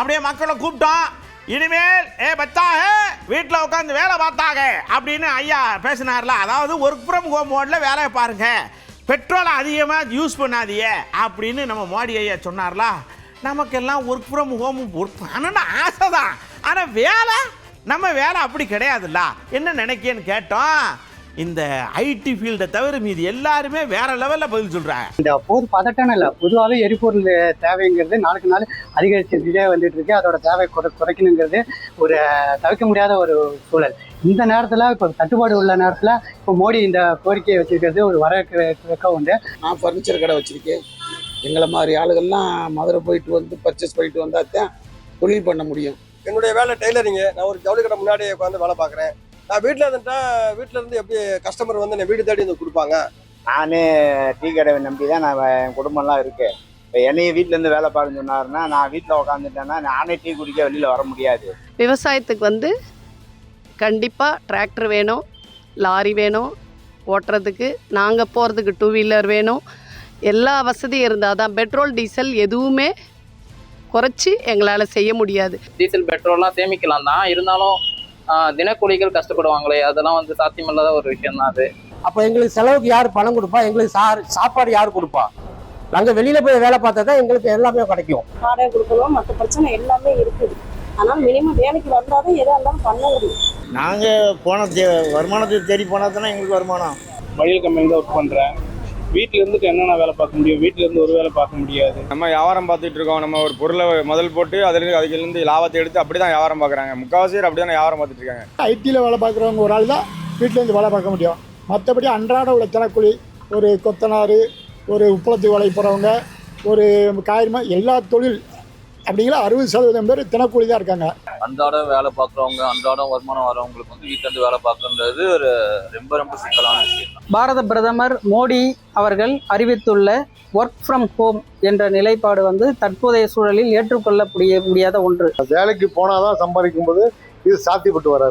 அப்படியே மக்களை கூப்பிட்டோம். இனிமேல் பச்சாக வீட்டில் உட்காந்து வேலை பார்த்தாங்க அப்படின்னு ஐயா பேசினார்ல. அதாவது ஒர்க் ஃப்ரம் ஹோம் மோடில் வேலையை பாருங்க, பெட்ரோலை அதிகமாக யூஸ் பண்ணாதீங்க அப்படின்னு நம்ம மோடி ஐயா சொன்னார்ல. நமக்கெல்லாம் ஒர்க் ஃப்ரம் ஹோம் ஒர்க் பண்ணணும்னு ஆசை தான், ஆனால் வேலை நம்ம வேலை அப்படி கிடையாதுல்ல. என்ன நினைக்கேன்னு கேட்டோம். இந்த ஐடி ஃபீல்டை தவிர மீது எல்லாருமே வேற லெவலில் பதில் சொல்கிறாங்க. இந்த போர் பதட்டம் இல்லை, பொதுவாகவே எரிபொருள் தேவைங்கிறது நாளுக்கு நாள் அதிகரிச்சுட்டே வந்துட்டு இருக்கு. அதோட தேவை குறைக்கணுங்கிறது ஒரு தவிர்க்க முடியாத ஒரு சூழல். இந்த நேரத்தில் இப்போ தட்டுப்பாடு உள்ள நேரத்தில் இப்போ மோடி இந்த கோரிக்கையை வச்சிருக்கிறது ஒரு வரவேற்க உண்டு. நான் ஃபர்னிச்சர் கடை வச்சுருக்கேன். எங்களை மாதிரி ஆளுகள்லாம் மதுரை போயிட்டு வந்து பர்ச்சேஸ் பண்ணிட்டு வந்தால் தான் தொழில் பண்ண முடியும். என்னுடைய வேலை டெய்லரிங்கு. நான் ஒரு ஜவுளி கடை முன்னாடி உட்காந்து வேலை பார்க்குறேன். நான் வீட்டில் இருந்துட்டா வீட்டில் இருந்து எப்படி கஸ்டமர் வந்து என்னை வீடு தேடி வந்து கொடுப்பாங்க. நானே டீ கடை நம்பி தான் நான் என் குடும்பம்லாம் இருக்கு. இப்போ என்னைய வீட்டிலேருந்து வேலை பார்க்க சொன்னாருன்னா நான் வீட்டில் உட்காந்துட்டேன்னா நானே டீ குடிக்க வெளியில் வர முடியாது. விவசாயத்துக்கு கண்டிப்பாக டிராக்டர் வேணும், லாரி வேணும், ஓட்டுறதுக்கு நாங்கள் போகிறதுக்கு 2 வீலர் வேணும். எல்லா வசதியும் இருந்தால் தான். பெட்ரோல் டீசல் எதுவுமே குறைச்சி எங்களால் செய்ய முடியாது. டீசல் பெட்ரோல்லாம் சேமிக்கலாம் தான், இருந்தாலும் தினக்கூலிகள் கஷ்டப்படுவாங்களே, அதெல்லாம் சாத்தியமில்லாத ஒரு விஷயம் தான் அது. அப்போ எங்களுக்கு செலவுக்கு யார் பணம் கொடுப்பா, எங்களுக்கு சாப்பாடு யார் கொடுப்பா? நாங்கள் வெளியில் போய் வேலை பார்த்தா தான் எங்களுக்கு எல்லாமே கிடைக்கும். வாடகை கொடுக்கணும், மற்ற பிரச்சனை எல்லாமே இருக்குது. ஆனால் மினிமம் வேலைக்கு வந்தால் தான் எதாக இருந்தாலும் பண்ண முடியும். நாங்கள் வருமானத்தை தேடி போனால் தானே எங்களுக்கு வருமானம். மளிகை கம்பெனியில் தான் ஒர்க் பண்ணுறேன். வீட்டில் இருந்துட்டு என்னென்ன வேலை பார்க்க முடியும், வீட்டில் இருந்து ஒரு வேலை பார்க்க முடியாது. நம்ம வியாபாரம் பார்த்துட்டு இருக்கோம். நம்ம ஒரு பொருளை முதல் போட்டு அதுலேருந்து லாபத்தை எடுத்து அப்படி தான் வியாபாரம் பார்க்குறாங்க. முக்கால்வாசி பேர் அப்படி தான் வியாபாரம் பார்த்துட்டு இருக்காங்க. ஐடியில் வேலை பார்க்குறவங்க ஒரு ஆள் தான் வீட்டிலேருந்து வேலை பார்க்க முடியும். மற்றபடி அன்றாட உள்ள தினக்கூலி, ஒரு கொத்தனார், ஒரு உப்பளத்துக்கு வேலை போகிறவங்க, ஒரு காரியமாக எல்லா தொழில் அப்படிங்கிற 60% பேர் தினக்கூலி தான் இருக்காங்க. அன்றாடம் வேலை பார்க்குறவங்க, அன்றாடம் வருமானம் வரவங்களுக்கு வீட்டிலேருந்து வேலை பார்க்குறது ஒரு ரொம்ப ரொம்ப சிக்கலான விஷயம். பாரத பிரதமர் மோடி அவர்கள் அறிவித்துள்ள ஒர்க் ஃப்ரம் ஹோம் என்ற நிலைப்பாடு தற்போதைய சூழலில் ஏற்றுக்கொள்ள முடியாத ஒன்று. வேலைக்கு போனால் தான் சம்பாதிக்கும் போது இது சாத்தியப்பட்டு வராது.